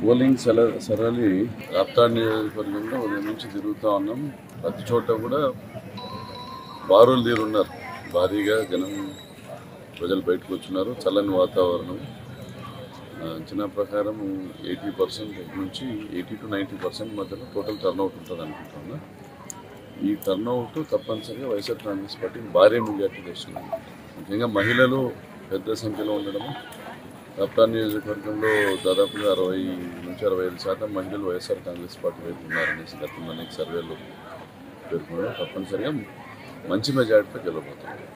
Polling సరళి రాప్తాడ్ నియోజకవర్గంలో ఉదయం నుంచి తిరుగుతూ ఉన్నాం. ప్రతి చోట కూడా బారులు తీరున్నారు. భారీగా జనం ప్రజలు బయటకు వచ్చినారు. చల్లని వాతావరణం. అంచనా ప్రకారం 80% నుంచి 80 to 90% మధ్యలో టోటల్ టర్న్అవుట్ ఉంటుంది అనుకుంటున్నా. ఈ టర్న్అవుట్ తప్పనిసరిగా వైఎస్ఆర్ కాంగ్రెస్ పార్టీకి భారీ మెజార్టీ తెస్తుంది. ముఖ్యంగా మహిళలు పెద్ద సంఖ్యలో ఉండడము. రాప్తాడ్ నియోజకవర్గంలో దాదాపుగా 60 నుంచి 65% మహిళలు వైఎస్ఆర్ కాంగ్రెస్ పార్టీ వైపు ఉన్నారనేసి గతంలో అనేక సర్వేలు పేర్కొన్నారు. తప్పనిసరిగా మంచి మెజార్టీతో గెలవబోతున్నారు.